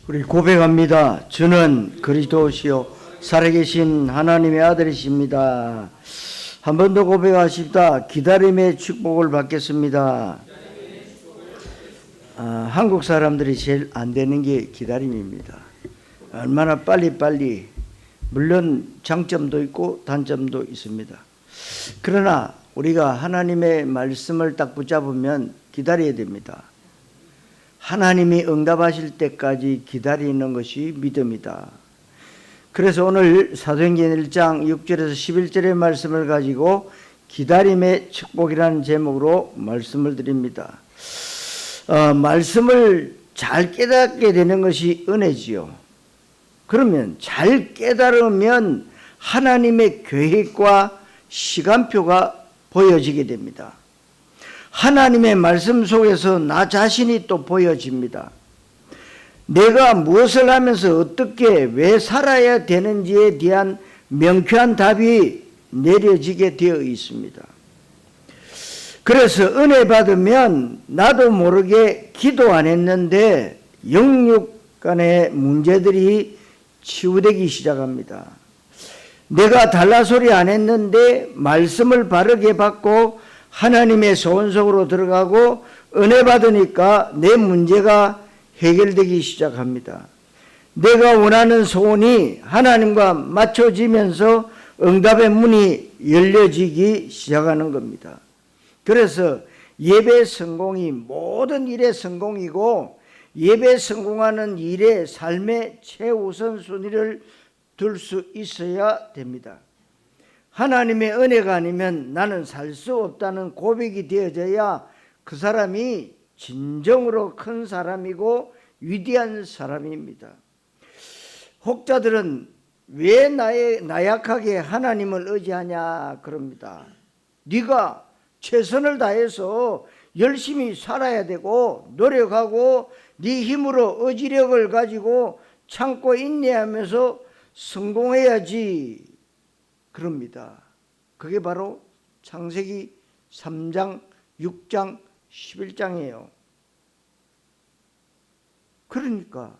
우리 고백합니다. 주는 그리스도시요 살아계신 하나님의 아들이십니다. 한 번 더 고백하십니다. 기다림의 축복을 받겠습니다. 한국 사람들이 제일 안 되는 게 기다림입니다. 얼마나 빨리빨리, 물론 장점도 있고 단점도 있습니다. 그러나 우리가 하나님의 말씀을 딱 붙잡으면 기다려야 됩니다. 하나님이 응답하실 때까지 기다리는 것이 믿음이다. 그래서 오늘 사도행전 1장 6절에서 11절의 말씀을 가지고 기다림의 축복이라는 제목으로 말씀을 드립니다. 말씀을 잘 깨닫게 되는 것이 은혜지요. 그러면 잘 깨달으면 하나님의 계획과 시간표가 보여지게 됩니다. 하나님의 말씀 속에서 나 자신이 또 보여집니다. 내가 무엇을 하면서 어떻게 왜 살아야 되는지에 대한 명쾌한 답이 내려지게 되어 있습니다. 그래서 은혜 받으면 나도 모르게 기도 안 했는데 영육 간의 문제들이 치유되기 시작합니다. 내가 달라소리 안 했는데 말씀을 바르게 받고 하나님의 소원 속으로 들어가고 은혜 받으니까 내 문제가 해결되기 시작합니다. 내가 원하는 소원이 하나님과 맞춰지면서 응답의 문이 열려지기 시작하는 겁니다. 그래서 예배 성공이 모든 일의 성공이고 예배 성공하는 일의 삶의 최우선순위를 둘 수 있어야 됩니다. 하나님의 은혜가 아니면 나는 살 수 없다는 고백이 되어져야 그 사람이 진정으로 큰 사람이고 위대한 사람입니다. 혹자들은 왜 나약하게 하나님을 의지하냐 그럽니다. 네가 최선을 다해서 열심히 살아야 되고 노력하고 네 힘으로 의지력을 가지고 참고 인내하면서 성공해야지 그럽니다. 그게 바로 창세기 3장, 6장, 11장이에요. 그러니까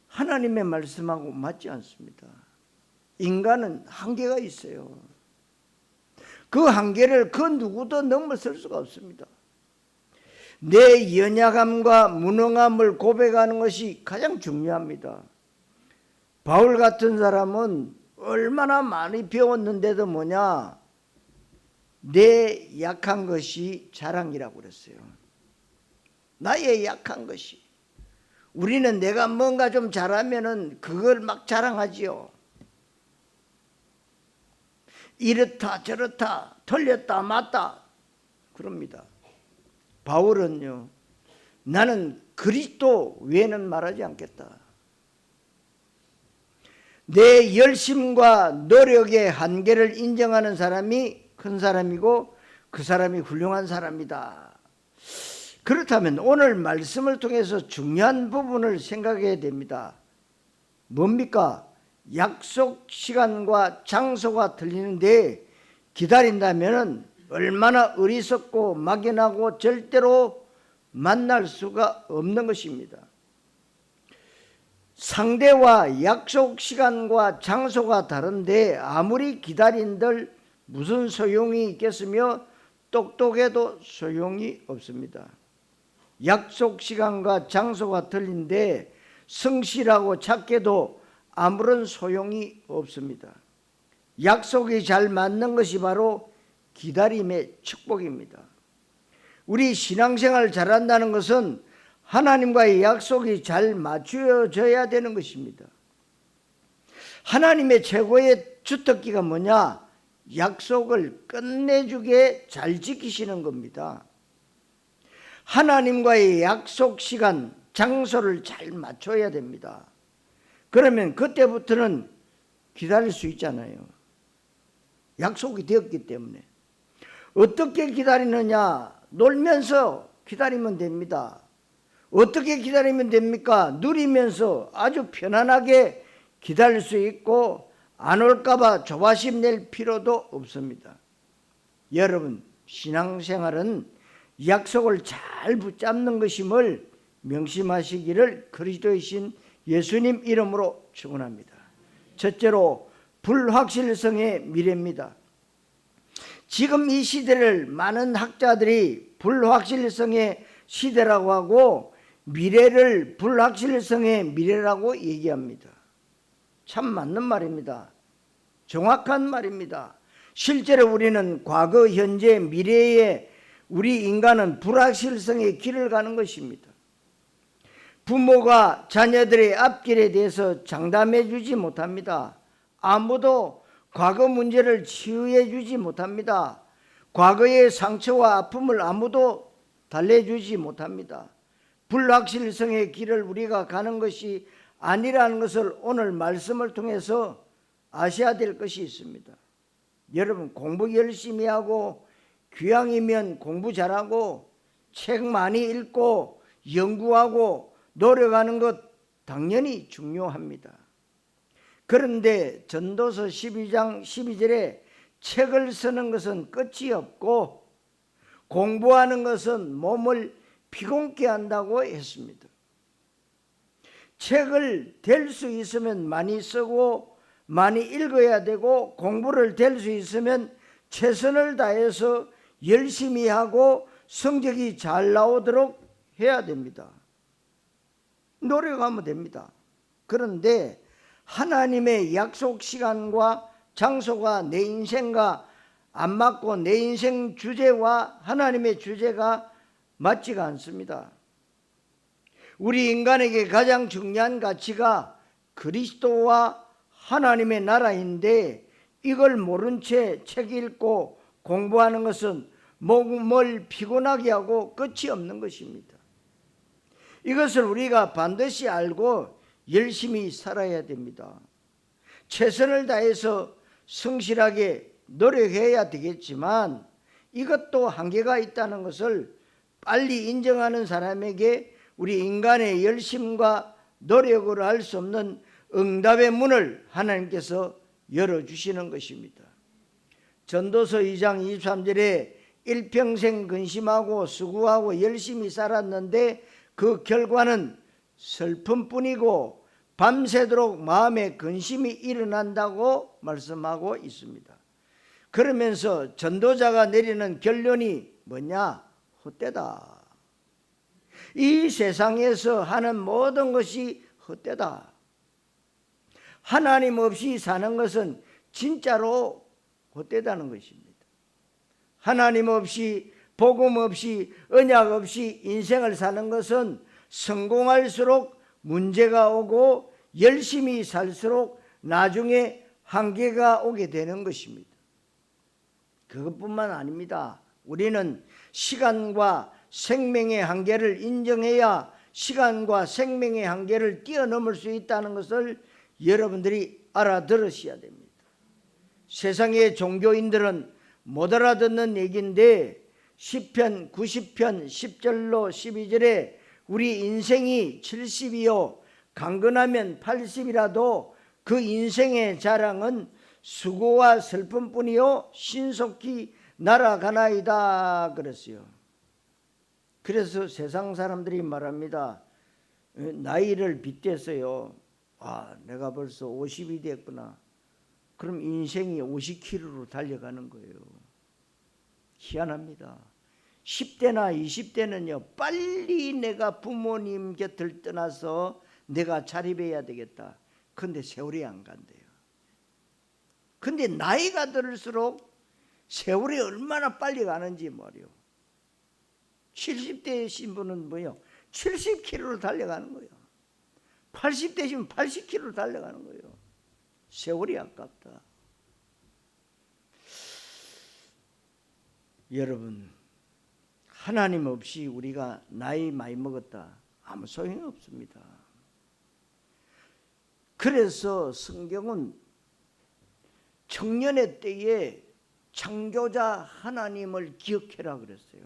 하나님의 말씀하고 맞지 않습니다. 인간은 한계가 있어요. 그 한계를 그 누구도 넘어설 수가 없습니다. 내 연약함과 무능함을 고백하는 것이 가장 중요합니다. 바울 같은 사람은 얼마나 많이 배웠는데도 뭐냐? 내 약한 것이 자랑이라고 그랬어요. 나의 약한 것이. 우리는 내가 뭔가 좀 잘하면은 그걸 막 자랑하지요. 이렇다 저렇다 틀렸다 맞다 그럽니다. 바울은요, 나는 그리스도 외에는 말하지 않겠다. 내 열심과 노력의 한계를 인정하는 사람이 큰 사람이고 그 사람이 훌륭한 사람이다. 그렇다면 오늘 말씀을 통해서 중요한 부분을 생각해야 됩니다. 뭡니까? 약속 시간과 장소가 틀리는데 기다린다면 얼마나 어리석고 막연하고 절대로 만날 수가 없는 것입니다. 상대와 약속 시간과 장소가 다른데 아무리 기다린들 무슨 소용이 있겠으며 똑똑해도 소용이 없습니다. 약속 시간과 장소가 틀린데 성실하고 착해도 아무런 소용이 없습니다. 약속이 잘 맞는 것이 바로 기다림의 축복입니다. 우리 신앙생활 잘한다는 것은 하나님과의 약속이 잘 맞추어져야 되는 것입니다. 하나님의 최고의 주특기가 뭐냐? 약속을 끝내주게 잘 지키시는 겁니다. 하나님과의 약속 시간, 장소를 잘 맞춰야 됩니다. 그러면 그때부터는 기다릴 수 있잖아요. 약속이 되었기 때문에. 어떻게 기다리느냐? 놀면서 기다리면 됩니다. 어떻게 기다리면 됩니까? 누리면서 아주 편안하게 기다릴 수 있고 안 올까봐 조바심 낼 필요도 없습니다. 여러분, 신앙생활은 약속을 잘 붙잡는 것임을 명심하시기를 그리스도이신 예수님 이름으로 축원합니다. 첫째로 불확실성의 미래입니다. 지금 이 시대를 많은 학자들이 불확실성의 시대라고 하고 미래를 불확실성의 미래라고 얘기합니다. 참 맞는 말입니다. 정확한 말입니다. 실제로 우리는 과거, 현재, 미래에 우리 인간은 불확실성의 길을 가는 것입니다. 부모가 자녀들의 앞길에 대해서 장담해 주지 못합니다. 아무도 과거 문제를 치유해 주지 못합니다. 과거의 상처와 아픔을 아무도 달래주지 못합니다. 불확실성의 길을 우리가 가는 것이 아니라는 것을 오늘 말씀을 통해서 아셔야 될 것이 있습니다. 여러분, 공부 열심히 하고 귀향이면 공부 잘하고 책 많이 읽고 연구하고 노력하는 것 당연히 중요합니다. 그런데 전도서 12장 12절에 책을 쓰는 것은 끝이 없고 공부하는 것은 몸을 피곤케 한다고 했습니다. 책을 될 수 있으면 많이 쓰고 많이 읽어야 되고 공부를 될 수 있으면 최선을 다해서 열심히 하고 성적이 잘 나오도록 해야 됩니다. 노력하면 됩니다. 그런데 하나님의 약속 시간과 장소가 내 인생과 안 맞고 내 인생 주제와 하나님의 주제가 맞지가 않습니다. 우리 인간에게 가장 중요한 가치가 그리스도와 하나님의 나라인데 이걸 모른 채 책 읽고 공부하는 것은 몸을 피곤하게 하고 끝이 없는 것입니다. 이것을 우리가 반드시 알고 열심히 살아야 됩니다. 최선을 다해서 성실하게 노력해야 되겠지만 이것도 한계가 있다는 것을 빨리 인정하는 사람에게 우리 인간의 열심과 노력으로 할 수 없는 응답의 문을 하나님께서 열어주시는 것입니다. 전도서 2장 23절에 일평생 근심하고 수고하고 열심히 살았는데 그 결과는 슬픔뿐이고 밤새도록 마음에 근심이 일어난다고 말씀하고 있습니다. 그러면서 전도자가 내리는 결론이 뭐냐? 헛되다. 이 세상에서 하는 모든 것이 헛되다. 하나님 없이 사는 것은 진짜로 헛되다는 것입니다. 하나님 없이 복음 없이 언약 없이 인생을 사는 것은 성공할수록 문제가 오고 열심히 살수록 나중에 한계가 오게 되는 것입니다. 그것뿐만 아닙니다. 우리는 시간과 생명의 한계를 인정해야 시간과 생명의 한계를 뛰어넘을 수 있다는 것을 여러분들이 알아들으셔야 됩니다. 세상의 종교인들은 못 알아듣는 얘기인데 시편 90편 10절로 12절에 우리 인생이 70이요 강건하면 80이라도 그 인생의 자랑은 수고와 슬픔뿐이요 신속히 날아가나이다 그랬어요. 그래서 세상 사람들이 말합니다. 나이를 빗대서요. 내가 벌써 50이 됐구나. 그럼 인생이 50km로 달려가는 거예요. 희한합니다. 10대나 20대는요. 빨리 내가 부모님 곁을 떠나서 내가 자립해야 되겠다. 그런데 세월이 안 간대요. 근데 나이가 들을수록 세월이 얼마나 빨리 가는지 말이요. 70대이신 분은 뭐요? 70km로 달려가는 거예요. 80대시면 80km로 달려가는 거예요. 세월이 아깝다. 여러분, 하나님 없이 우리가 나이 많이 먹었다. 아무 소용이 없습니다. 그래서 성경은 청년의 때에 창조자 하나님을 기억해라 그랬어요.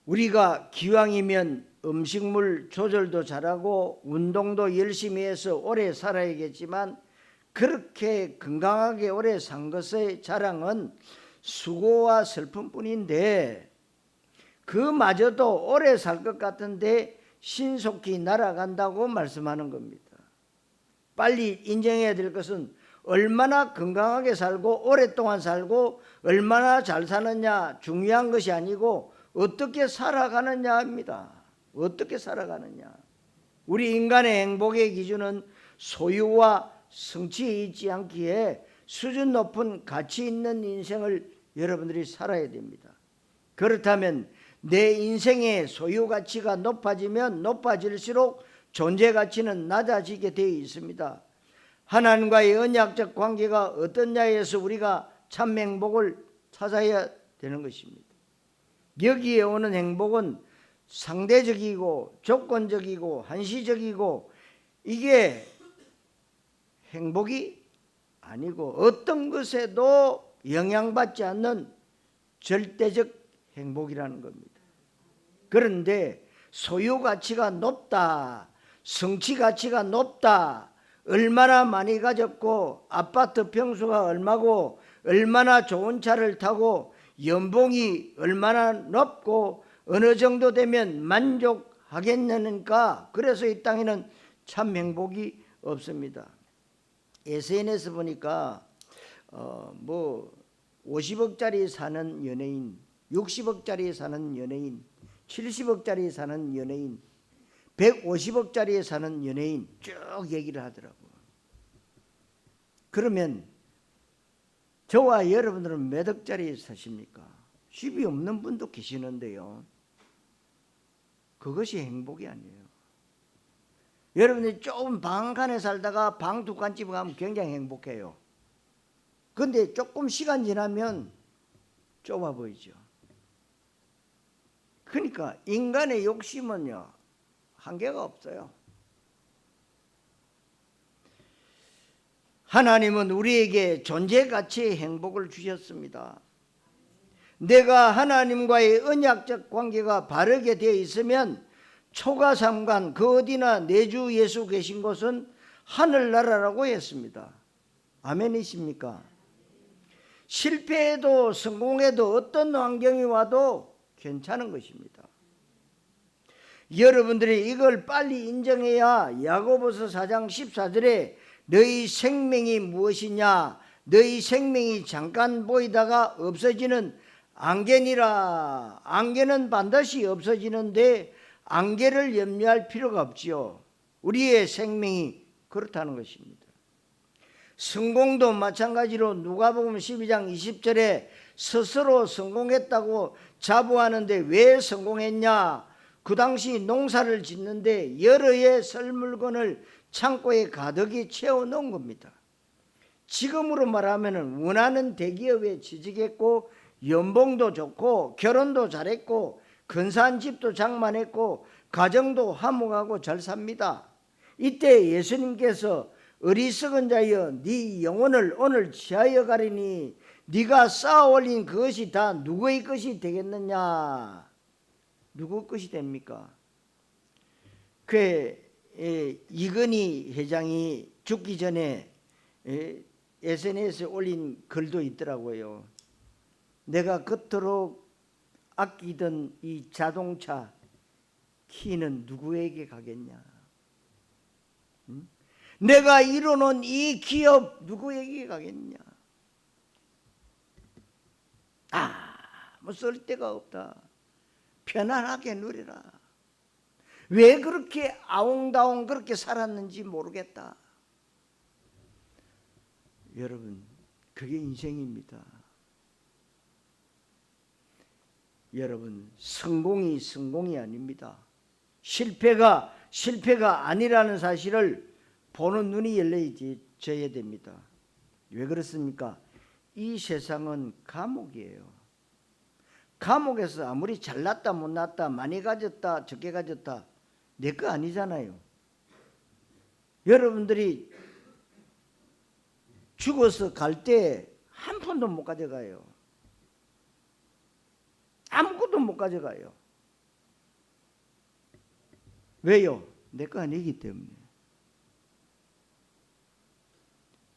우리가 기왕이면 음식물 조절도 잘하고 운동도 열심히 해서 오래 살아야겠지만 그렇게 건강하게 오래 산 것의 자랑은 수고와 슬픔뿐인데 그마저도 오래 살 것 같은데 신속히 날아간다고 말씀하는 겁니다. 빨리 인정해야 될 것은 얼마나 건강하게 살고 오랫동안 살고 얼마나 잘 사느냐 중요한 것이 아니고 어떻게 살아가느냐입니다. 어떻게 살아가느냐. 우리 인간의 행복의 기준은 소유와 성취에 있지 않기에 수준 높은 가치 있는 인생을 여러분들이 살아야 됩니다. 그렇다면 내 인생의 소유 가치가 높아지면 높아질수록 존재 가치는 낮아지게 되어 있습니다. 하나님과의 언약적 관계가 어떠냐에서 우리가 참 행복을 찾아야 되는 것입니다. 여기에 오는 행복은 상대적이고 조건적이고 한시적이고 이게 행복이 아니고 어떤 것에도 영향받지 않는 절대적 행복이라는 겁니다. 그런데 소유 가치가 높다, 성취 가치가 높다, 얼마나 많이 가졌고 아파트 평수가 얼마고 얼마나 좋은 차를 타고 연봉이 얼마나 높고 어느 정도 되면 만족하겠느니까 그래서 이 땅에는 참 행복이 없습니다. SNS 보니까 50억짜리 사는 연예인, 60억짜리 사는 연예인, 70억짜리 사는 연예인, 150억짜리에 사는 연예인 쭉 얘기를 하더라고요. 그러면 저와 여러분들은 몇 억짜리 사십니까? 10이 없는 분도 계시는데요. 그것이 행복이 아니에요. 여러분들이 조금 방 한 칸에 살다가 방 두 칸집에 가면 굉장히 행복해요. 그런데 조금 시간 지나면 좁아 보이죠. 그러니까 인간의 욕심은요 한계가 없어요. 하나님은 우리에게 존재 가치의 행복을 주셨습니다. 내가 하나님과의 언약적 관계가 바르게 되어 있으면 초가삼간 그 어디나 내 주 예수 계신 곳은 하늘나라라고 했습니다. 아멘이십니까? 실패해도 성공해도 어떤 환경이 와도 괜찮은 것입니다. 여러분들이 이걸 빨리 인정해야 야고보서 4장 14절에 너희 생명이 무엇이냐, 너희 생명이 잠깐 보이다가 없어지는 안개니라. 안개는 반드시 없어지는데 안개를 염려할 필요가 없지요. 우리의 생명이 그렇다는 것입니다. 성공도 마찬가지로 누가복음 12장 20절에 스스로 성공했다고 자부하는데 왜 성공했냐? 그 당시 농사를 짓는데 여러 해 설 물건을 창고에 가득히 채워놓은 겁니다. 지금으로 말하면 원하는 대기업에 취직했고 연봉도 좋고 결혼도 잘했고 근사한 집도 장만했고 가정도 화목하고 잘 삽니다. 이때 예수님께서 어리석은 자여 네 영혼을 오늘 취하여 가리니 네가 쌓아 올린 그것이 다 누구의 것이 되겠느냐? 누구 것이 됩니까? 그 이건희 회장이 죽기 전에 SNS에 올린 글도 있더라고요. 내가 그토록 아끼던 이 자동차 키는 누구에게 가겠냐? 응? 내가 이뤄놓은 이 기업 누구에게 가겠냐? 아무 쓸데가 없다. 편안하게 누리라. 왜 그렇게 아웅다웅 그렇게 살았는지 모르겠다. 여러분, 그게 인생입니다. 여러분, 성공이 아닙니다. 실패가 아니라는 사실을 보는 눈이 열려져야 됩니다. 왜 그렇습니까? 이 세상은 감옥이에요. 감옥에서 아무리 잘났다 못났다 많이 가졌다 적게 가졌다 내 거 아니잖아요. 여러분들이 죽어서 갈 때 한 푼도 못 가져가요. 아무것도 못 가져가요. 왜요? 내 거 아니기 때문에.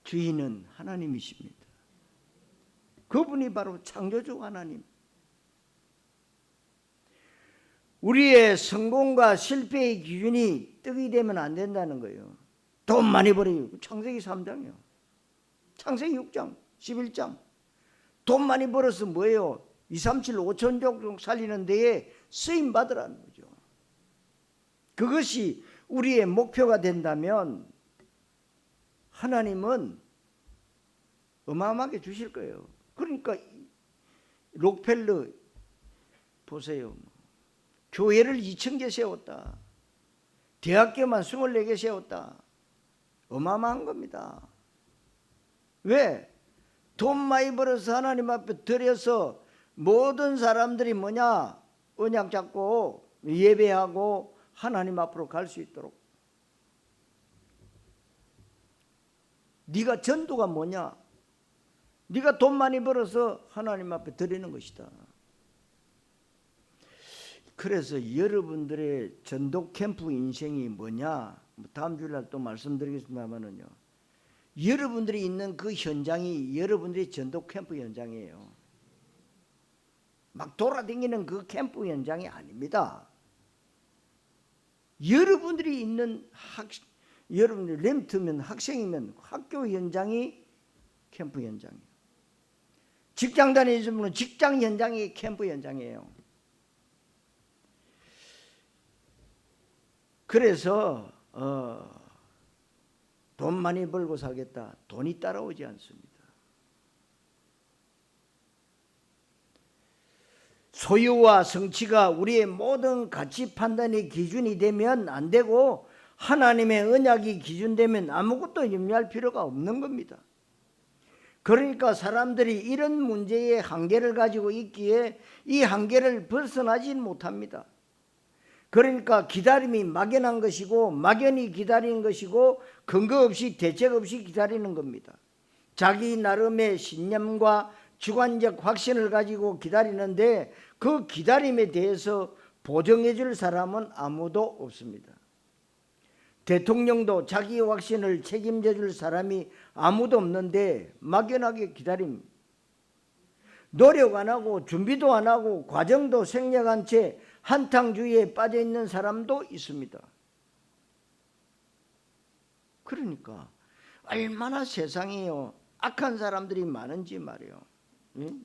주인은 하나님이십니다. 그분이 바로 창조주 하나님. 우리의 성공과 실패의 기준이 떡이 되면 안 된다는 거예요. 돈 많이 벌어요. 창세기 3장이요. 창세기 6장, 11장. 돈 많이 벌어서 뭐예요? 2, 3, 7, 5천족 살리는 데에 쓰임 받으라는 거죠. 그것이 우리의 목표가 된다면 하나님은 어마어마하게 주실 거예요. 그러니까 록펠러 보세요. 교회를 2,000개 세웠다. 대학교만 24개 세웠다. 어마어마한 겁니다. 왜? 돈 많이 벌어서 하나님 앞에 드려서 모든 사람들이 뭐냐? 언약 잡고 예배하고 하나님 앞으로 갈 수 있도록. 네가 전도가 뭐냐? 네가 돈 많이 벌어서 하나님 앞에 드리는 것이다. 그래서 여러분들의 전도 캠프 인생이 뭐냐? 다음 주일날 또 말씀드리겠습니다만은요. 여러분들이 있는 그 현장이 여러분들의 전도 캠프 현장이에요. 막 돌아다니는 그 캠프 현장이 아닙니다. 여러분들이 있는 여러분들 렘트면 학생이면 학교 현장이 캠프 현장이에요. 직장 다니시는 분은 직장 현장이 캠프 현장이에요. 그래서 돈 많이 벌고 살겠다. 돈이 따라오지 않습니다. 소유와 성취가 우리의 모든 가치 판단의 기준이 되면 안 되고 하나님의 언약이 기준되면 아무것도 염려할 필요가 없는 겁니다. 그러니까 사람들이 이런 문제의 한계를 가지고 있기에 이 한계를 벗어나지 못합니다. 그러니까 기다림이 막연한 것이고 막연히 기다리는 것이고 근거 없이 대책 없이 기다리는 겁니다. 자기 나름의 신념과 주관적 확신을 가지고 기다리는데 그 기다림에 대해서 보정해 줄 사람은 아무도 없습니다. 대통령도 자기 확신을 책임져 줄 사람이 아무도 없는데 막연하게 기다림. 노력 안 하고 준비도 안 하고 과정도 생략한 채 한탕주의에 빠져 있는 사람도 있습니다. 그러니까 얼마나 세상에요 악한 사람들이 많은지 말이에요. 응?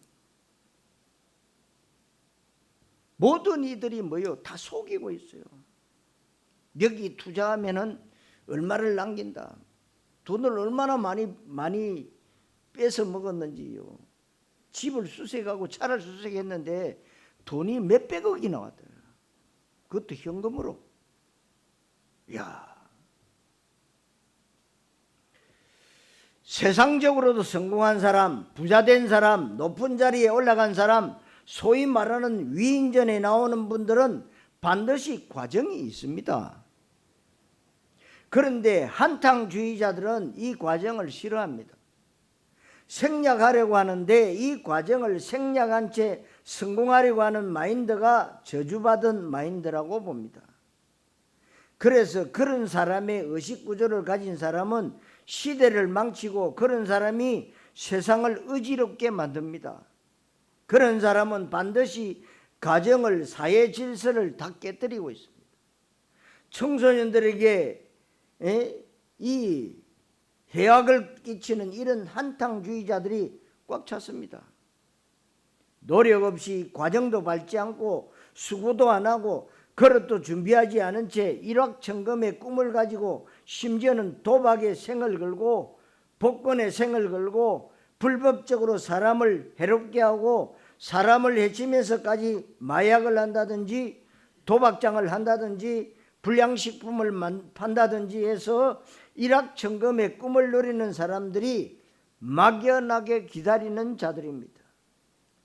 모든 이들이 뭐요? 다 속이고 있어요. 여기 투자하면은 얼마를 남긴다. 돈을 얼마나 많이 뺏어 먹었는지요. 집을 수색하고 차를 수색했는데 돈이 몇백억이 나왔더라. 그것도 현금으로. 야, 세상적으로도 성공한 사람, 부자된 사람, 높은 자리에 올라간 사람, 소위 말하는 위인전에 나오는 분들은 반드시 과정이 있습니다. 그런데 한탕주의자들은 이 과정을 싫어합니다. 생략하려고 하는데 이 과정을 생략한 채 성공하려고 하는 마인드가 저주받은 마인드라고 봅니다. 그래서 그런 사람의 의식구조를 가진 사람은 시대를 망치고 그런 사람이 세상을 의지롭게 만듭니다. 그런 사람은 반드시 가정을, 사회 질서를 다 깨뜨리고 있습니다. 청소년들에게 이 해악을 끼치는 이런 한탕주의자들이 꽉 찼습니다. 노력 없이 과정도 밟지 않고 수고도 안 하고 그릇도 준비하지 않은 채 일확천금의 꿈을 가지고 심지어는 도박의 생을 걸고 복권의 생을 걸고 불법적으로 사람을 해롭게 하고 사람을 해치면서까지 마약을 한다든지 도박장을 한다든지 불량식품을 판다든지 해서 일확천금의 꿈을 누리는 사람들이 막연하게 기다리는 자들입니다.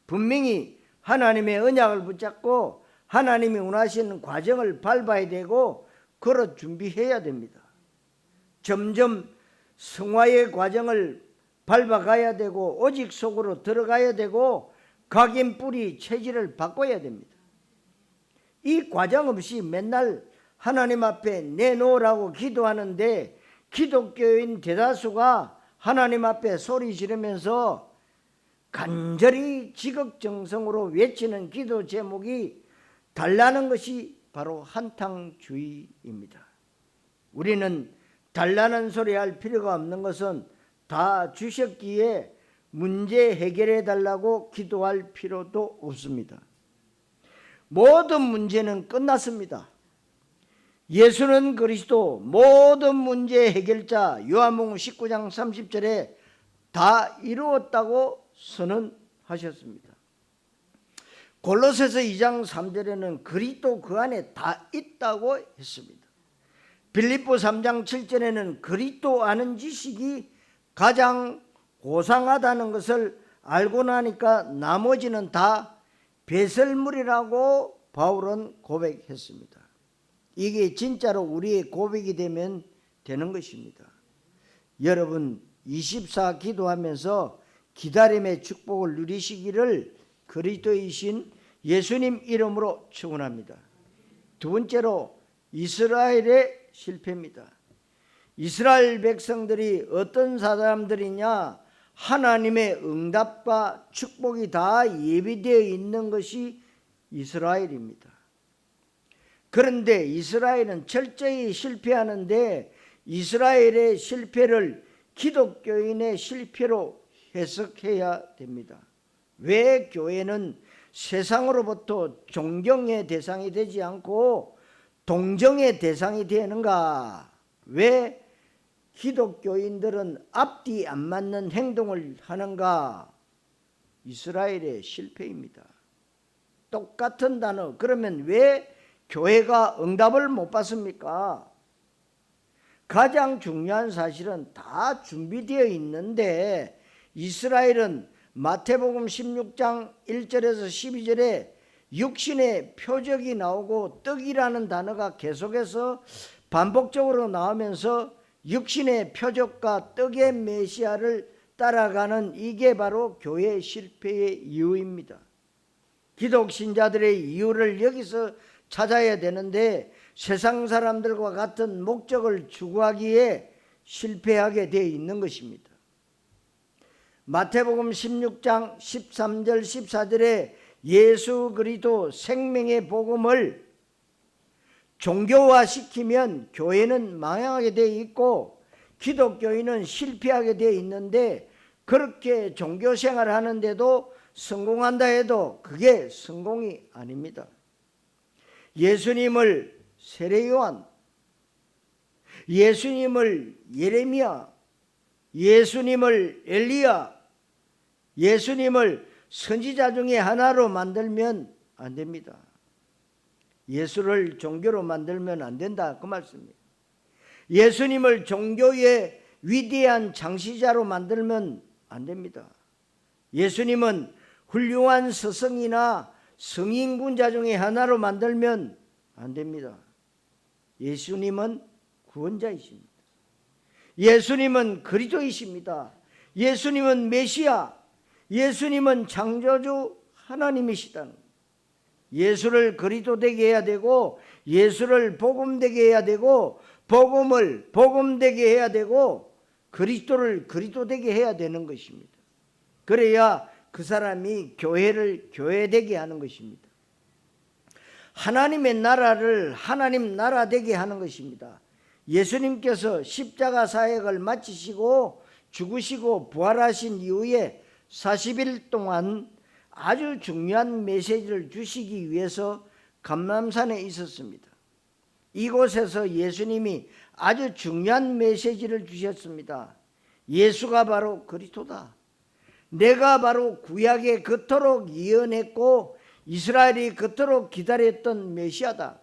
분명히 하나님의 언약을 붙잡고 하나님이 원하시는 과정을 밟아야 되고 걸어 준비해야 됩니다. 점점 성화의 과정을 밟아가야 되고 오직 속으로 들어가야 되고 각인 뿌리 체질을 바꿔야 됩니다. 이 과정 없이 맨날 하나님 앞에 내놓으라고 기도하는데 기독교인 대다수가 하나님 앞에 소리 지르면서 간절히 지극정성으로 외치는 기도 제목이 달라는 것이 바로 한탕주의입니다. 우리는 달라는 소리 할 필요가 없는 것은 다 주셨기에 문제 해결해 달라고 기도할 필요도 없습니다. 모든 문제는 끝났습니다. 예수는 그리스도 모든 문제 해결자, 요한복음 19장 30절에 다 이루었다고 선언하셨습니다. 골로새서 2장 3절에는 그리스도 그 안에 다 있다고 했습니다. 빌립보 3장 7절에는 그리스도 아는 지식이 가장 고상하다는 것을 알고 나니까 나머지는 다 배설물이라고 바울은 고백했습니다. 이게 진짜로 우리의 고백이 되면 되는 것입니다. 여러분 24 기도하면서 기다림의 축복을 누리시기를 그리스도이신 예수님 이름으로 축원합니다. 두 번째로 이스라엘의 실패입니다. 이스라엘 백성들이 어떤 사람들이냐? 하나님의 응답과 축복이 다 예비되어 있는 것이 이스라엘입니다. 그런데 이스라엘은 철저히 실패하는데 이스라엘의 실패를 기독교인의 실패로 해석해야 됩니다. 왜 교회는 세상으로부터 존경의 대상이 되지 않고 동정의 대상이 되는가? 왜 기독교인들은 앞뒤 안 맞는 행동을 하는가? 이스라엘의 실패입니다. 똑같은 단어. 그러면 왜 교회가 응답을 못 받습니까? 가장 중요한 사실은 다 준비되어 있는데 이스라엘은 마태복음 16장 1절에서 12절에 육신의 표적이 나오고 떡이라는 단어가 계속해서 반복적으로 나오면서 육신의 표적과 떡의 메시아를 따라가는 이게 바로 교회 실패의 이유입니다. 기독 신자들의 이유를 여기서 찾아야 되는데 세상 사람들과 같은 목적을 추구하기에 실패하게 되어 있는 것입니다. 마태복음 16장 13절 14절에 예수 그리스도 생명의 복음을 종교화시키면 교회는 망하게 되어 있고 기독교인은 실패하게 되어 있는데 그렇게 종교생활을 하는데도 성공한다 해도 그게 성공이 아닙니다. 예수님을 세례요한, 예수님을 예레미야, 예수님을 엘리야, 예수님을 선지자 중에 하나로 만들면 안 됩니다. 예수를 종교로 만들면 안 된다 그 말씀입니다. 예수님을 종교의 위대한 창시자로 만들면 안 됩니다. 예수님은 훌륭한 스승이나 성인군자 중에 하나로 만들면 안 됩니다. 예수님은 구원자이십니다. 예수님은 그리스도이십니다. 예수님은 메시아, 예수님은 창조주 하나님이시다는 거예요. 예수를 그리스도 되게 해야 되고 예수를 복음 되게 해야 되고 복음을 복음 되게 해야 되고 그리스도를 그리스도 되게 해야 되는 것입니다. 그래야 그 사람이 교회를 교회되게 하는 것입니다. 하나님의 나라를 하나님 나라 되게 하는 것입니다. 예수님께서 십자가 사역을 마치시고 죽으시고 부활하신 이후에 40일 동안 아주 중요한 메시지를 주시기 위해서 감람산에 있었습니다. 이곳에서 예수님이 아주 중요한 메시지를 주셨습니다. 예수가 바로 그리스도다. 내가 바로 구약에 그토록 예언했고 이스라엘이 그토록 기다렸던 메시아다.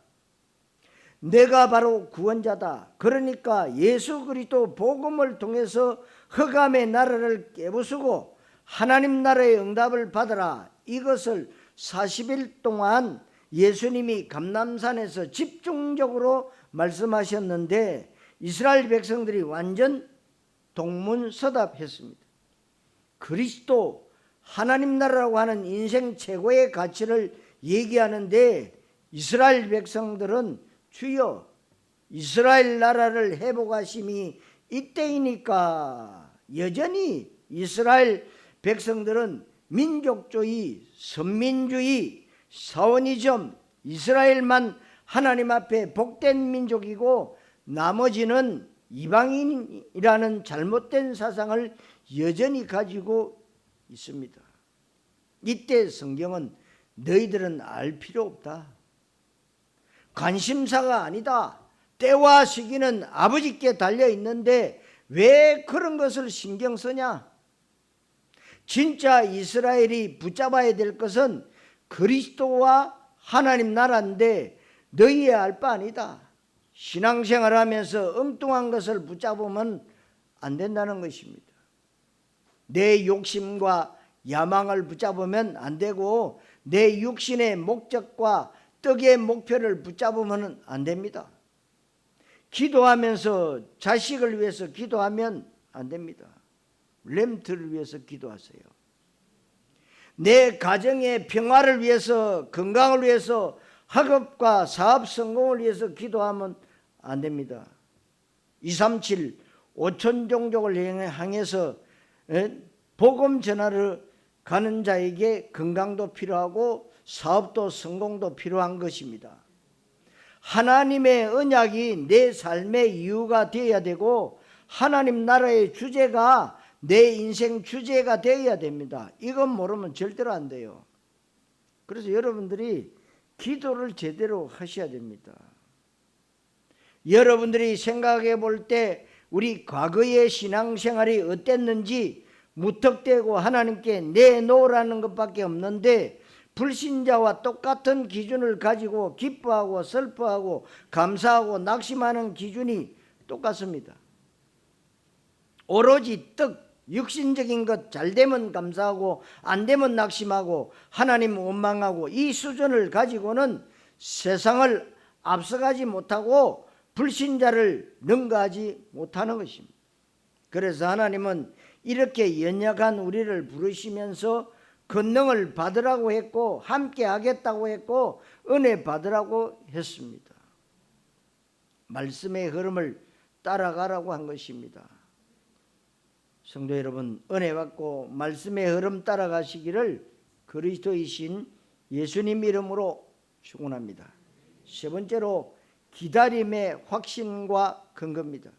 내가 바로 구원자다. 그러니까 예수 그리스도 복음을 통해서 흑암의 나라를 깨부수고 하나님 나라의 응답을 받아라. 이것을 40일 동안 예수님이 감람산에서 집중적으로 말씀하셨는데 이스라엘 백성들이 완전 동문서답했습니다. 그리스도 하나님 나라라고 하는 인생 최고의 가치를 얘기하는데 이스라엘 백성들은 주여 이스라엘 나라를 회복하심이 이때이니까 여전히 이스라엘 백성들은 민족주의, 선민주의, 사원이즘, 이스라엘만 하나님 앞에 복된 민족이고 나머지는 이방인이라는 잘못된 사상을 여전히 가지고 있습니다. 이때 성경은 너희들은 알 필요 없다. 관심사가 아니다. 때와 시기는 아버지께 달려 있는데 왜 그런 것을 신경 쓰냐? 진짜 이스라엘이 붙잡아야 될 것은 그리스도와 하나님 나라인데 너희의 알 바 아니다. 신앙생활하면서 엉뚱한 것을 붙잡으면 안 된다는 것입니다. 내 욕심과 야망을 붙잡으면 안 되고 내 육신의 목적과 떡의 목표를 붙잡으면 안 됩니다. 기도하면서 자식을 위해서 기도하면 안 됩니다. 렘트를 위해서 기도하세요. 내 가정의 평화를 위해서, 건강을 위해서, 학업과 사업 성공을 위해서 기도하면 안 됩니다. 237 5천 종족을 향해서 복음 전하러 가는 자에게 건강도 필요하고 사업도 성공도 필요한 것입니다. 하나님의 언약이 내 삶의 이유가 되어야 되고 하나님 나라의 주제가 내 인생 주제가 되어야 됩니다. 이건 모르면 절대로 안 돼요. 그래서 여러분들이 기도를 제대로 하셔야 됩니다. 여러분들이 생각해 볼 때 우리 과거의 신앙생활이 어땠는지 무턱대고 하나님께 내놓으라는 것밖에 없는데 불신자와 똑같은 기준을 가지고 기뻐하고 슬퍼하고 감사하고 낙심하는 기준이 똑같습니다. 오로지 떡, 육신적인 것 잘 되면 감사하고 안 되면 낙심하고 하나님 원망하고 이 수준을 가지고는 세상을 앞서가지 못하고 불신자를 능가하지 못하는 것입니다. 그래서 하나님은 이렇게 연약한 우리를 부르시면서 권능을 받으라고 했고 함께 하겠다고 했고 은혜 받으라고 했습니다. 말씀의 흐름을 따라가라고 한 것입니다. 성도 여러분, 은혜 받고 말씀의 흐름 따라가시기를 그리스도이신 예수님 이름으로 축원합니다. 세 번째로 기다림의 확신과 근거입니다.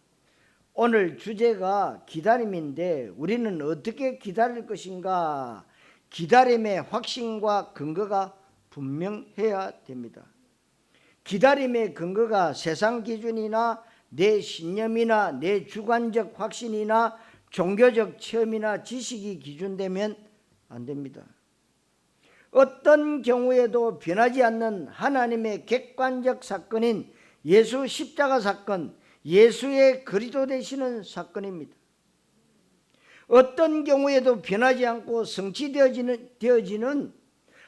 오늘 주제가 기다림인데 우리는 어떻게 기다릴 것인가? 기다림의 확신과 근거가 분명해야 됩니다. 기다림의 근거가 세상 기준이나 내 신념이나 내 주관적 확신이나 종교적 체험이나 지식이 기준되면 안 됩니다. 어떤 경우에도 변하지 않는 하나님의 객관적 사건인 예수 십자가 사건, 예수의 그리스도 되시는 사건입니다. 어떤 경우에도 변하지 않고 성취되어지는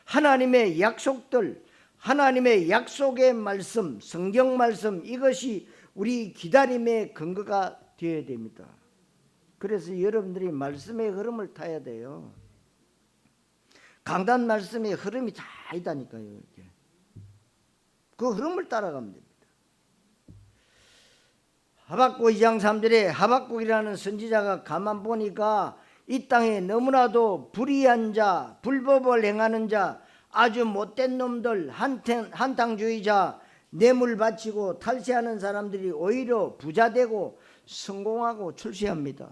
하나님의 약속들, 하나님의 약속의 말씀, 성경 말씀, 이것이 우리 기다림의 근거가 되어야 됩니다. 그래서 여러분들이 말씀의 흐름을 타야 돼요. 강단 말씀의 흐름이 다 있다니까요. 이렇게. 그 흐름을 따라가면 됩니다. 하박국 2장 3절에 하박국이라는 선지자가 가만 보니까 이 땅에 너무나도 불의한 자, 불법을 행하는 자, 아주 못된 놈들, 한탕주의자, 뇌물 바치고 탈세하는 사람들이 오히려 부자되고 성공하고 출세합니다.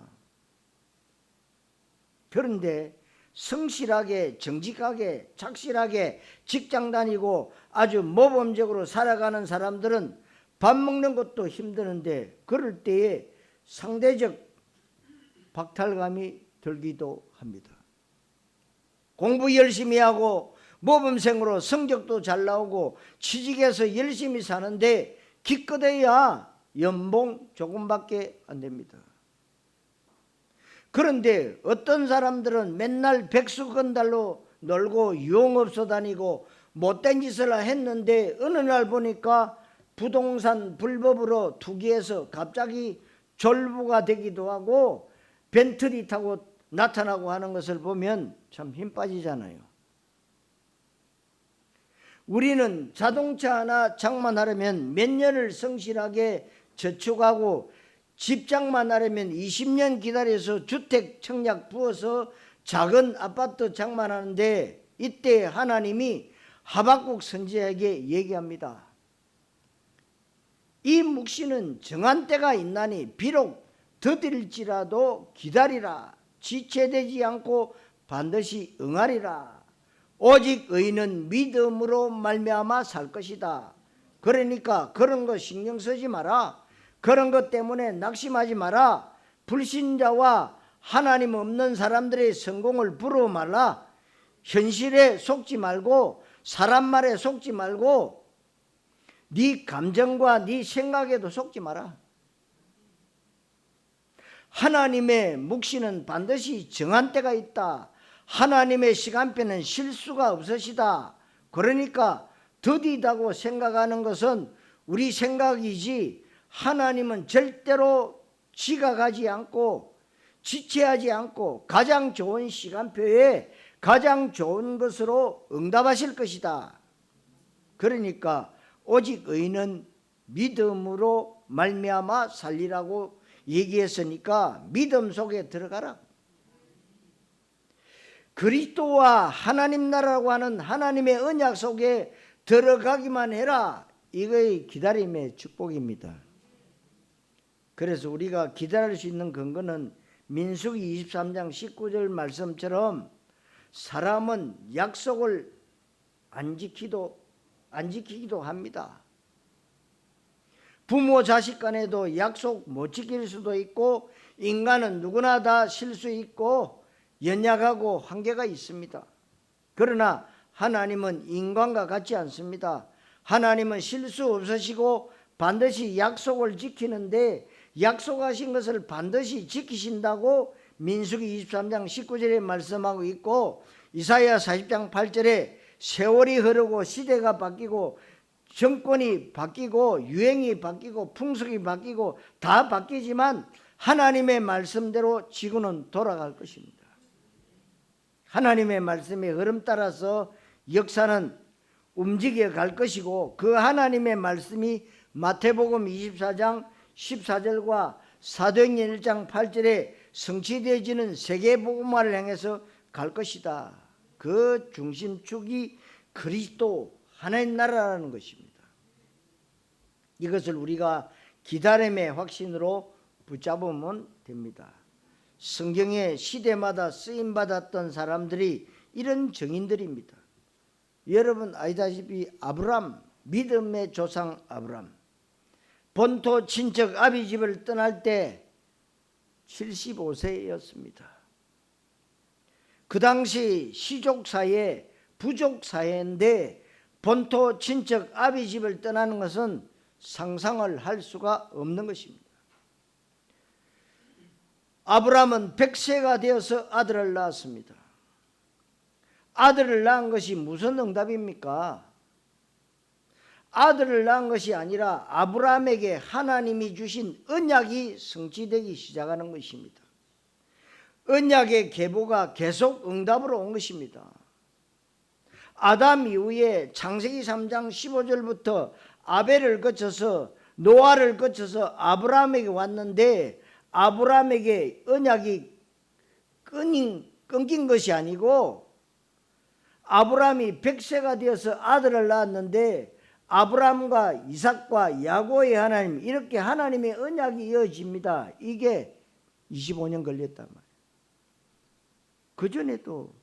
그런데 성실하게, 정직하게, 착실하게 직장 다니고 아주 모범적으로 살아가는 사람들은 밥 먹는 것도 힘드는데 그럴 때에 상대적 박탈감이 들기도 합니다. 공부 열심히 하고 모범생으로 성적도 잘 나오고 취직해서 열심히 사는데 기껏해야 연봉 조금밖에 안 됩니다. 그런데 어떤 사람들은 맨날 백수건달로 놀고 유흥업소 다니고 못된 짓을 했는데 어느 날 보니까 부동산 불법으로 투기해서 갑자기 졸부가 되기도 하고 벤틀리 타고 나타나고 하는 것을 보면 참 힘 빠지잖아요. 우리는 자동차 하나 장만하려면 몇 년을 성실하게 저축하고 집장만 하려면 20년 기다려서 주택 청약 부어서 작은 아파트 장만하는데 이때 하나님이 하박국 선지자에게 얘기합니다. 이 묵시는 정한 때가 있나니 비록 더딜지라도 기다리라. 지체되지 않고 반드시 응하리라. 오직 의인은 믿음으로 말미암아 살 것이다. 그러니까 그런 거 신경 쓰지 마라. 그런 것 때문에 낙심하지 마라. 불신자와 하나님 없는 사람들의 성공을 부러워 말라. 현실에 속지 말고 사람 말에 속지 말고 네 감정과 네 생각에도 속지 마라. 하나님의 묵시는 반드시 정한 때가 있다. 하나님의 시간표는 실수가 없으시다. 그러니까 더디다고 생각하는 것은 우리 생각이지 하나님은 절대로 지각하지 않고 지체하지 않고 가장 좋은 시간표에 가장 좋은 것으로 응답하실 것이다. 그러니까 오직 의인은 믿음으로 말미암아 살리라고 얘기했으니까 믿음 속에 들어가라. 그리스도와 하나님 나라라고 하는 하나님의 언약 속에 들어가기만 해라. 이거의 기다림의 축복입니다. 그래서 우리가 기다릴 수 있는 근거는 민수기 23장 19절 말씀처럼 사람은 약속을 안 지키기도 합니다. 부모 자식 간에도 약속 못 지킬 수도 있고 인간은 누구나 다 실수 있고 연약하고 한계가 있습니다. 그러나 하나님은 인간과 같지 않습니다. 하나님은 실수 없으시고 반드시 약속을 지키는데 약속하신 것을 반드시 지키신다고 민수기 23장 19절에 말씀하고 있고 이사야 40장 8절에 세월이 흐르고 시대가 바뀌고 정권이 바뀌고 유행이 바뀌고 풍속이 바뀌고 다 바뀌지만 하나님의 말씀대로 지구는 돌아갈 것입니다. 하나님의 말씀의 흐름 따라서 역사는 움직여 갈 것이고 그 하나님의 말씀이 마태복음 24장 14절과 사도행전 1장 8절에 성취되어지는 세계복음화를 향해서 갈 것이다. 그 중심축이 그리스도 하나님 나라라는 것입니다. 이것을 우리가 기다림의 확신으로 붙잡으면 됩니다. 성경의 시대마다 쓰임받았던 사람들이 이런 증인들입니다. 여러분 아시다시피 아브람, 믿음의 조상 아브람, 본토 친척 아비 집을 떠날 때 75세였습니다. 그 당시 시족 사회, 부족 사회인데 본토 친척 아비 집을 떠나는 것은 상상을 할 수가 없는 것입니다. 아브람은 100세가 되어서 아들을 낳았습니다. 아들을 낳은 것이 무슨 응답입니까? 아들을 낳은 것이 아니라 아브람에게 하나님이 주신 언약이 성취되기 시작하는 것입니다. 언약의 계보가 계속 응답으로 온 것입니다. 아담 이후에 창세기 3장 15절부터 아벨을 거쳐서 노아를 거쳐서 아브람에게 왔는데 아브람에게 언약이 끊긴 것이 아니고 아브람이 100세가 되어서 아들을 낳았는데 아브람과 이삭과 야곱의 하나님 이렇게 하나님의 언약이 이어집니다. 이게 25년 걸렸단 말이에요. 그전에도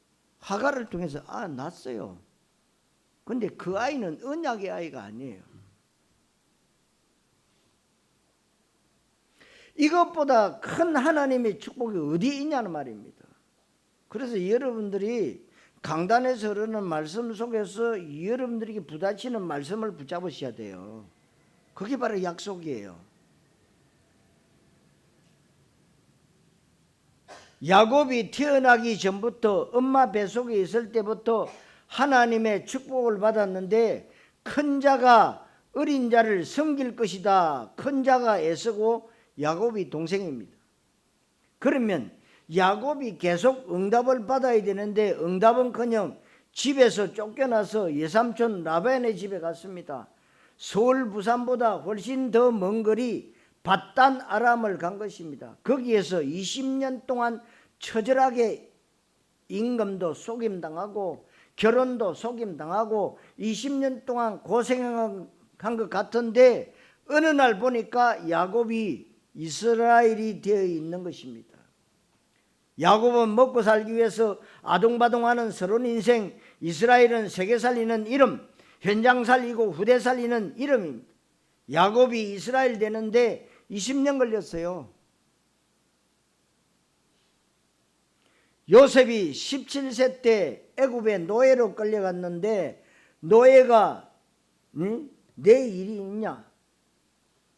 하갈을 통해서 낳았어요. 근데 그 아이는 언약의 아이가 아니에요. 이것보다 큰 하나님의 축복이 어디 있냐는 말입니다. 그래서 여러분들이 강단에서 흐르는 말씀 속에서 여러분들에게 부딪히는 말씀을 붙잡으셔야 돼요. 그게 바로 약속이에요. 야곱이 태어나기 전부터 엄마 뱃속에 있을 때부터 하나님의 축복을 받았는데 큰 자가 어린 자를 섬길 것이다. 큰 자가 애쓰고 야곱이 동생입니다. 그러면 야곱이 계속 응답을 받아야 되는데 응답은커녕 집에서 쫓겨나서 외삼촌 라반의 집에 갔습니다. 서울 부산보다 훨씬 더 먼 거리 밧단 아람을 간 것입니다. 거기에서 20년 동안 처절하게 임금도 속임당하고 결혼도 속임당하고 20년 동안 고생한 것 같은데 어느 날 보니까 야곱이 이스라엘이 되어 있는 것입니다. 야곱은 먹고 살기 위해서 아동바동하는 서론 인생, 이스라엘은 세계 살리는 이름, 현장 살리고 후대 살리는 이름입니다. 야곱이 이스라엘 되는데 20년 걸렸어요. 요셉이 17세 때 애굽의 노예로 끌려갔는데 노예가 내 일이 있냐?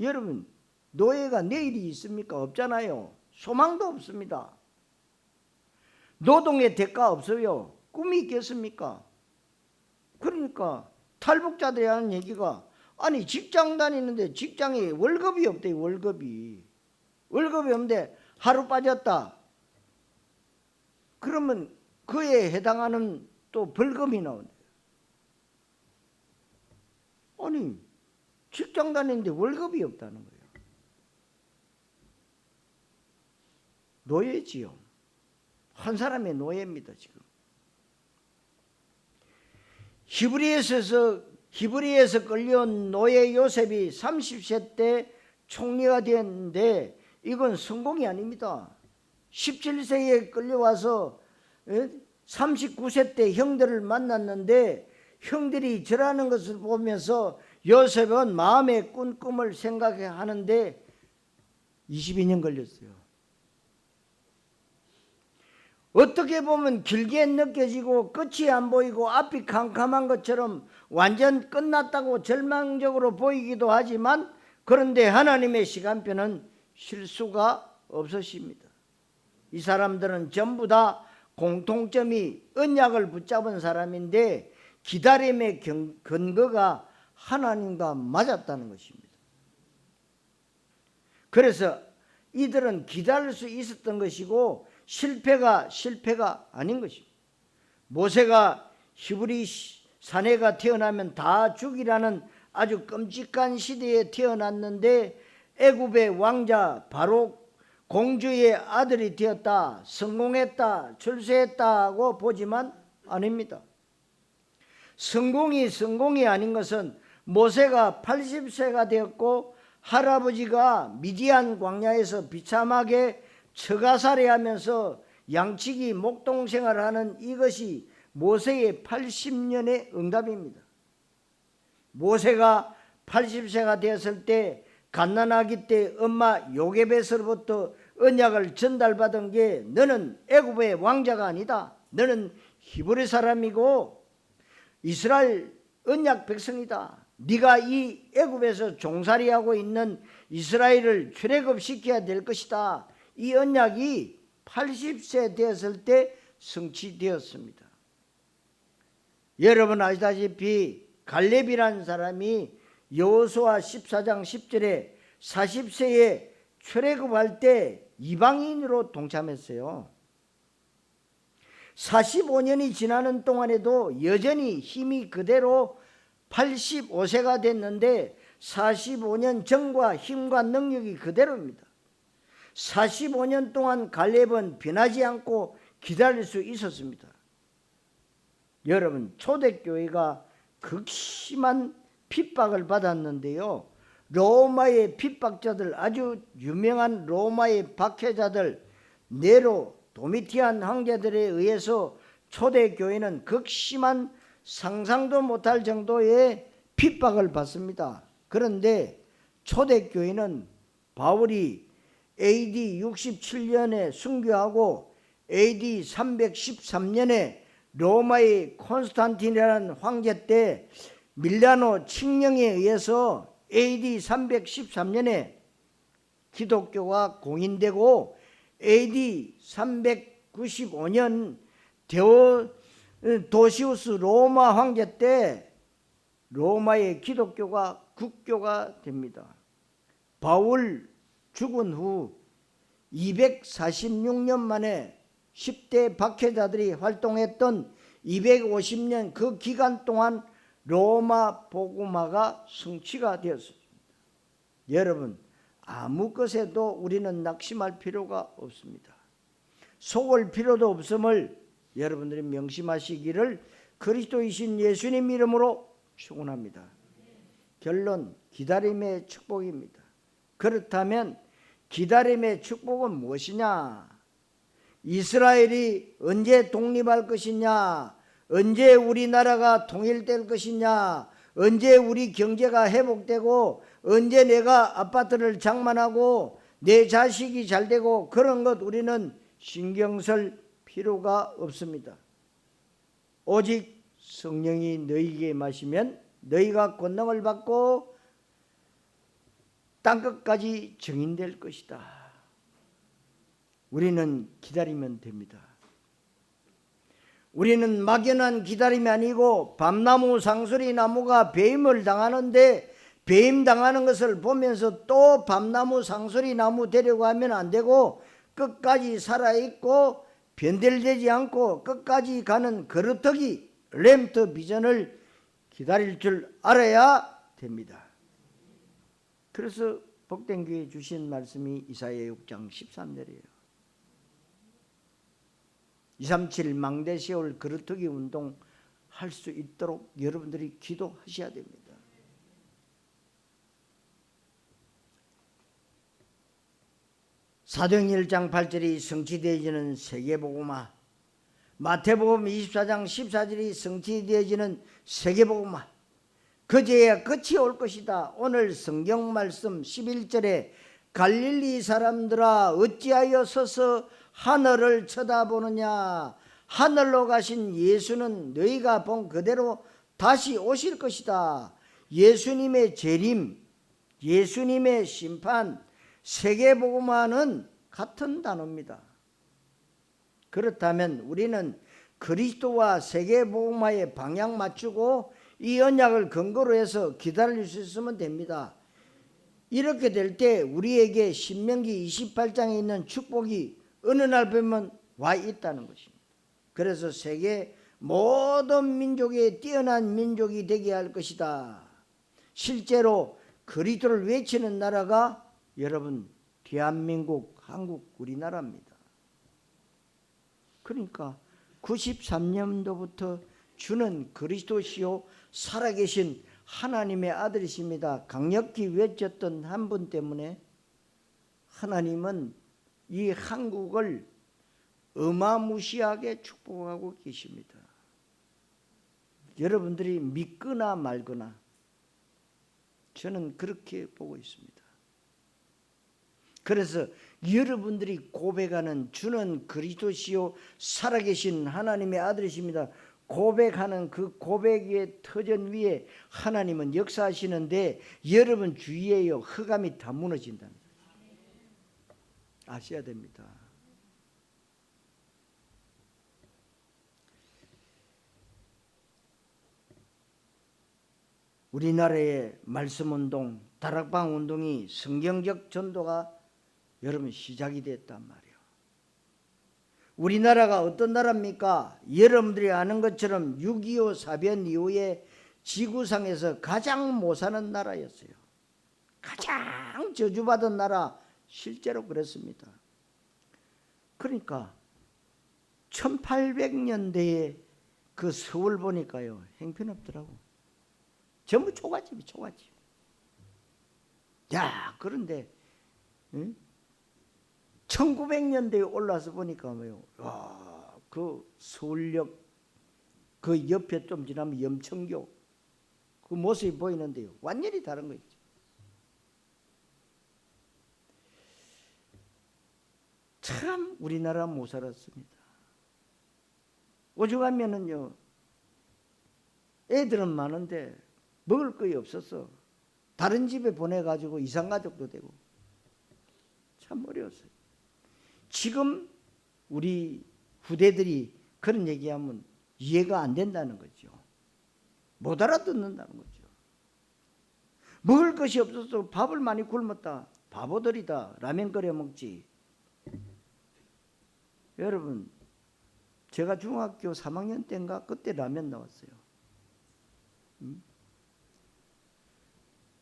여러분, 노예가 내일이 있습니까? 없잖아요. 소망도 없습니다. 노동의 대가 없어요. 꿈이 있겠습니까? 그러니까 탈북자들이 하는 얘기가 아니 직장 다니는데 직장에 월급이 없대요. 월급이 없는데 하루 빠졌다. 그러면 그에 해당하는 또 벌금이 나온대요. 아니 직장 다니는데 월급이 없다는 거예요. 노예지요. 한 사람의 노예입니다. 지금 히브리에서 끌려온 노예 요셉이 30세 때 총리가 되었는데 이건 성공이 아닙니다. 17세에 끌려와서 39세 때 형들을 만났는데 형들이 절하는 것을 보면서 요셉은 마음에 꾼 꿈을 생각하는데 22년 걸렸어요. 어떻게 보면 길게 느껴지고 끝이 안 보이고 앞이 캄캄한 것처럼 완전 끝났다고 절망적으로 보이기도 하지만 그런데 하나님의 시간표는 실수가 없으십니다. 이 사람들은 전부 다 공통점이 언약을 붙잡은 사람인데 기다림의 근거가 하나님과 맞았다는 것입니다. 그래서 이들은 기다릴 수 있었던 것이고 실패가 아닌 것입니다. 모세가 히브리 사내가 태어나면 다 죽이라는 아주 끔찍한 시대에 태어났는데 애굽의 왕자 바로 공주의 아들이 되었다, 성공했다, 출세했다고 보지만 아닙니다. 성공이 아닌 것은 모세가 80세가 되었고 할아버지가 미디안 광야에서 비참하게 처가살이하면서 양치기 목동생활을 하는 이것이 모세의 80년의 응답입니다. 모세가 80세가 되었을 때 갓난아기 때 엄마 요게벳으로부터 언약을 전달받은 게 너는 애굽의 왕자가 아니다. 너는 히브리 사람이고 이스라엘 언약 백성이다. 네가 이 애굽에서 종살이하고 있는 이스라엘을 출애굽시켜야 될 것이다. 이 언약이 80세 되었을 때 성취되었습니다. 여러분 아시다시피 갈렙이라는 사람이 여호수아 14장 10절에 40세에 출애굽할 때 이방인으로 동참했어요. 45년이 지나는 동안에도 여전히 힘이 그대로 85세가 됐는데 45년 전과 힘과 능력이 그대로입니다. 45년 동안 갈렙은 변하지 않고 기다릴 수 있었습니다. 여러분 초대교회가 극심한 핍박을 받았는데요. 로마의 핍박자들, 아주 유명한 로마의 박해자들 네로, 도미티안 황제들에 의해서 초대교회는 극심한 상상도 못할 정도의 핍박을 받습니다. 그런데 초대교회는 바울이 AD 67년에 순교하고 AD 313년에 로마의 콘스탄틴이라는 황제 때 밀라노 칙령에 의해서 AD 313년에 기독교가 공인되고 AD 395년 도시우스 로마 황제 때 로마의 기독교가 국교가 됩니다. 바울 죽은 후 246년 만에 10대 박해자들이 활동했던 250년 그 기간 동안 로마 복음화가 성취가 되었습니다. 여러분 아무 것에도 우리는 낙심할 필요가 없습니다. 속을 필요도 없음을 여러분들이 명심하시기를 그리스도이신 예수님 이름으로 축원합니다. 결론, 기다림의 축복입니다. 그렇다면 기다림의 축복은 무엇이냐? 이스라엘이 언제 독립할 것이냐? 언제 우리나라가 통일될 것이냐? 언제 우리 경제가 회복되고 언제 내가 아파트를 장만하고 내 자식이 잘되고 그런 것 우리는 신경 쓸 필요가 없습니다. 오직 성령이 너희에게 임하시면 너희가 권능을 받고 땅끝까지 증인될 것이다. 우리는 기다리면 됩니다. 우리는 막연한 기다림이 아니고 밤나무 상수리 나무가 배임을 당하는데 배임 당하는 것을 보면서 또 밤나무 상수리 나무 데려가면 안 되고 끝까지 살아있고 변절되지 않고 끝까지 가는 거루터기 램트 비전을 기다릴 줄 알아야 됩니다. 그래서 복된 교회에 주신 말씀이 이사야 6장 13절이에요. 237 망대 세월 거루터기 운동 할 수 있도록 여러분들이 기도하셔야 됩니다. 사도행 1장 8절이 성취되어지는 세계복음화, 마태복음 24장 14절이 성취되어지는 세계복음화, 그제야 끝이 올 것이다. 오늘 성경 말씀 11절에 갈릴리 사람들아 어찌하여 서서 하늘을 쳐다보느냐? 하늘로 가신 예수는 너희가 본 그대로 다시 오실 것이다. 예수님의 재림, 예수님의 심판, 세계복음화는 같은 단어입니다. 그렇다면 우리는 그리스도와 세계복음화의 방향 맞추고 이 언약을 근거로 해서 기다릴 수 있으면 됩니다. 이렇게 될 때 우리에게 신명기 28장에 있는 축복이 어느 날 보면 와 있다는 것입니다. 그래서 세계 모든 민족에 뛰어난 민족이 되게 할 것이다. 실제로 그리스도를 외치는 나라가 여러분 대한민국, 한국, 우리나라입니다. 그러니까 93년도부터 주는 그리스도시요 살아계신 하나님의 아들이십니다. 강력히 외쳤던 한 분 때문에 하나님은 이 한국을 어마무시하게 축복하고 계십니다. 여러분들이 믿거나 말거나 저는 그렇게 보고 있습니다. 그래서 여러분들이 고백하는 주는 그리스도시요 살아계신 하나님의 아들이십니다. 고백하는 그 고백의 터전 위에 하나님은 역사하시는데 여러분 주위에요 흑암이 다 무너진다는 거예요. 아셔야 됩니다. 우리나라의 말씀운동, 다락방 운동이 성경적 전도가 여러분 시작이 됐단 말이에요. 우리나라가 어떤 나라입니까? 여러분들이 아는 것처럼 6.25 사변 이후에 지구상에서 가장 못 사는 나라였어요. 가장 저주받은 나라, 실제로 그랬습니다. 그러니까 1800년대에 그 서울 보니까요 형편없더라고. 전부 초가집이 초가집. 야, 그런데 1900년대에 올라서 보니까 뭐요? 와, 그 서울역 그 옆에 좀 지나면 염천교 그 모습이 보이는데요. 완전히 다른 거 있죠. 참 우리나라 못 살았습니다. 오죽하면은요 애들은 많은데 먹을 거이 없었어. 다른 집에 보내가지고 이산가족도 되고 참 어려웠어요. 지금 우리 후대들이 그런 얘기하면 이해가 안 된다는 거죠. 못 알아듣는다는 거죠. 먹을 것이 없어서 밥을 많이 굶었다. 바보들이다. 라면 끓여 먹지. 여러분 제가 중학교 3학년 때인가 그때 라면 나왔어요.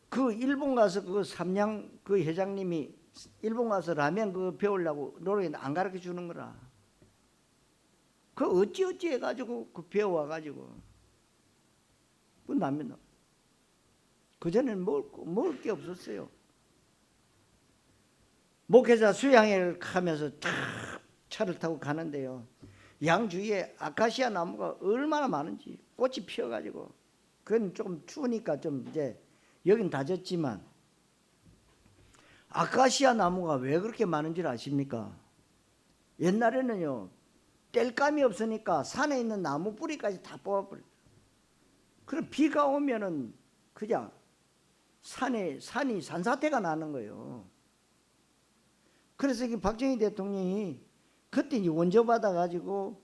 그 일본 가서 그 삼양 그 회장님이 일본 가서 라면 그 배우려고 노력했는데 안 가르쳐 주는 거라. 그 어찌 해가지고 그 배워와가지고 그 라면 그전에는 먹을 게 없었어요. 목회자 수양회를 하면서 탁 차를 타고 가는데요, 양 주위에 아카시아 나무가 얼마나 많은지 꽃이 피어가지고, 그건 조금 추우니까 좀 이제 여긴 다졌지만, 아카시아 나무가 왜 그렇게 많은지 아십니까? 옛날에는요, 땔감이 없으니까 산에 있는 나무 뿌리까지 다 뽑아버려요. 그럼 비가 오면은 그냥 산이 산사태가 나는 거예요. 그래서 박정희 대통령이 그때 이제 원조 받아가지고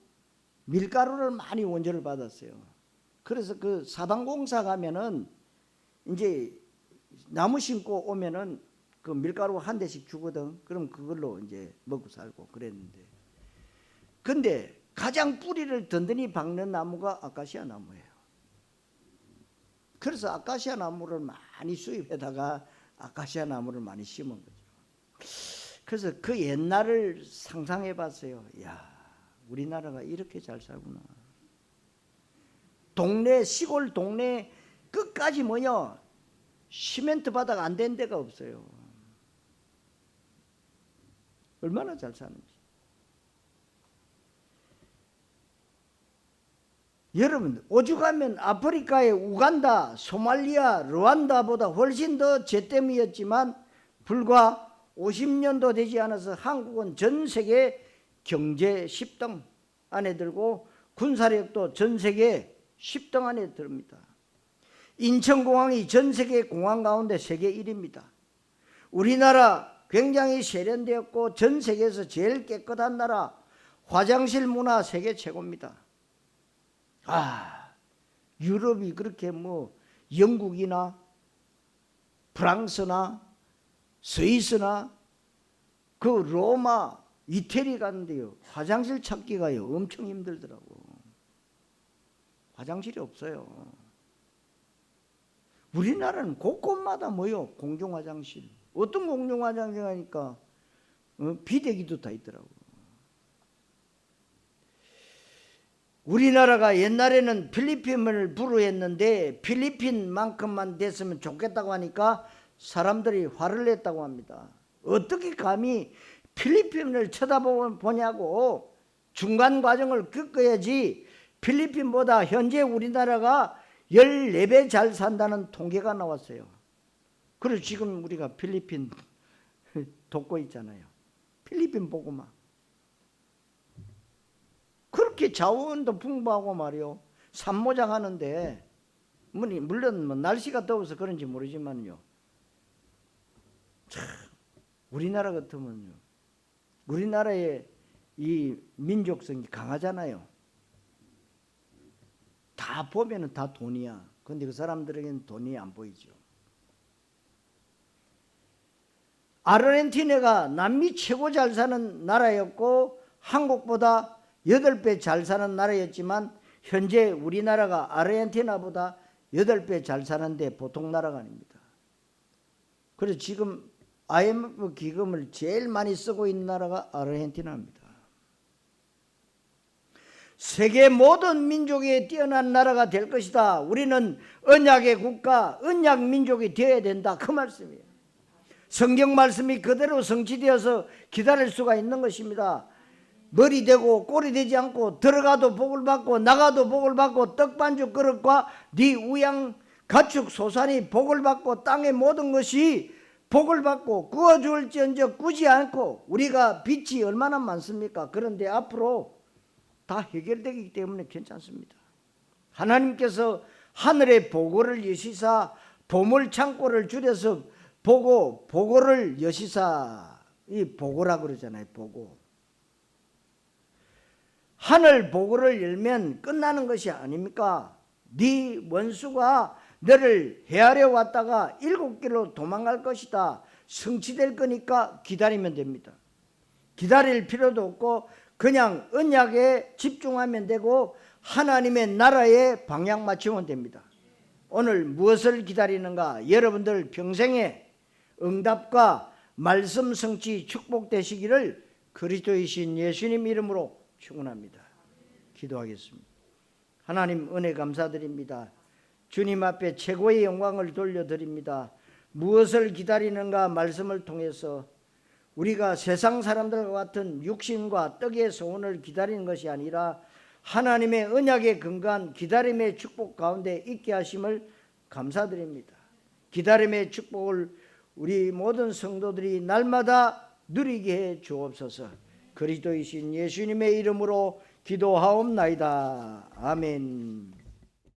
밀가루를 많이 원조를 받았어요. 그래서 그 사방공사 가면은 이제 나무 심고 오면은 그 밀가루 한 대씩 주거든. 그럼 그걸로 이제 먹고 살고 그랬는데, 근데 가장 뿌리를 든든히 박는 나무가 아카시아 나무예요. 그래서 아카시아 나무를 많이 수입해다가 아카시아 나무를 많이 심은 거죠. 그래서 그 옛날을 상상해 봤어요. 야, 우리나라가 이렇게 잘 살구나. 동네, 시골 동네 끝까지 뭐냐, 시멘트 바닥 안 된 데가 없어요. 얼마나 잘 사는지. 여러분, 오죽하면 아프리카의 우간다, 소말리아, 르완다보다 훨씬 더 제땜이었지만 불과 50년도 되지 않아서 한국은 전 세계 경제 10등 안에 들고 군사력도 전 세계 10등 안에 듭니다. 인천공항이 전 세계 공항 가운데 세계 1위입니다. 우리나라 굉장히 세련되었고 전 세계에서 제일 깨끗한 나라, 화장실 문화 세계 최고입니다. 유럽이 그렇게 뭐 영국이나 프랑스나 스위스나 그 로마, 이태리 가는데요, 화장실 찾기가요 엄청 힘들더라고. 화장실이 없어요. 우리나라는 곳곳마다 뭐요, 공중 화장실. 어떤 공중 화장실 하니까 비대기도 다 있더라고. 우리나라가 옛날에는 필리핀을 불우했는데 필리핀만큼만 됐으면 좋겠다고 하니까 사람들이 화를 냈다고 합니다. 어떻게 감히 필리핀을 쳐다보냐고. 중간 과정을 겪어야지. 필리핀보다 현재 우리나라가 14배 잘 산다는 통계가 나왔어요. 그래서 지금 우리가 필리핀 돕고 있잖아요. 필리핀 보고만. 그렇게 자원도 풍부하고 말이요, 산모장 하는데, 물론 뭐 날씨가 더워서 그런지 모르지만요, 참 우리나라 같으면요, 우리나라의 이 민족성이 강하잖아요. 다 보면은 다 돈이야. 근데 그 사람들에게는 돈이 안 보이죠. 아르헨티나가 남미 최고 잘 사는 나라였고 한국보다 8배 잘 사는 나라였지만 현재 우리나라가 아르헨티나보다 8배 잘 사는데 보통 나라가 아닙니다. 그래서 지금 IMF 기금을 제일 많이 쓰고 있는 나라가 아르헨티나입니다. 세계 모든 민족이 뛰어난 나라가 될 것이다. 우리는 언약의 국가, 언약 민족이 되어야 된다. 그 말씀이에요. 성경 말씀이 그대로 성취되어서 기다릴 수가 있는 것입니다. 머리 되고 꼬리 되지 않고 들어가도 복을 받고 나가도 복을 받고 떡반죽 그릇과 네 우양 가축 소산이 복을 받고 땅의 모든 것이 복을 받고 구워줄지언정 꾸지 않고. 우리가 빚이 얼마나 많습니까? 그런데 앞으로 다 해결되기 때문에 괜찮습니다. 하나님께서 하늘의 보고를 여시사 보물창고를 줄여서 보고를 여시사, 이 보고라 그러잖아요. 보고. 하늘 보고를 열면 끝나는 것이 아닙니까? 네 원수가 너를 해하려 왔다가 7길로 도망갈 것이다. 성취될 거니까 기다리면 됩니다. 기다릴 필요도 없고 그냥 언약에 집중하면 되고 하나님의 나라에 방향 맞추면 됩니다. 오늘 무엇을 기다리는가? 여러분들 평생에 응답과 말씀 성취 축복되시기를 그리스도이신 예수님 이름으로 축원합니다. 기도하겠습니다. 하나님 은혜 감사드립니다. 주님 앞에 최고의 영광을 돌려드립니다. 무엇을 기다리는가 말씀을 통해서 우리가 세상 사람들과 같은 육신과 떡의 소원을 기다리는 것이 아니라 하나님의 언약에 근거한 기다림의 축복 가운데 있게 하심을 감사드립니다. 기다림의 축복을 우리 모든 성도들이 날마다 누리게 해 주옵소서. 그리스도이신 예수님의 이름으로 기도하옵나이다. 아멘.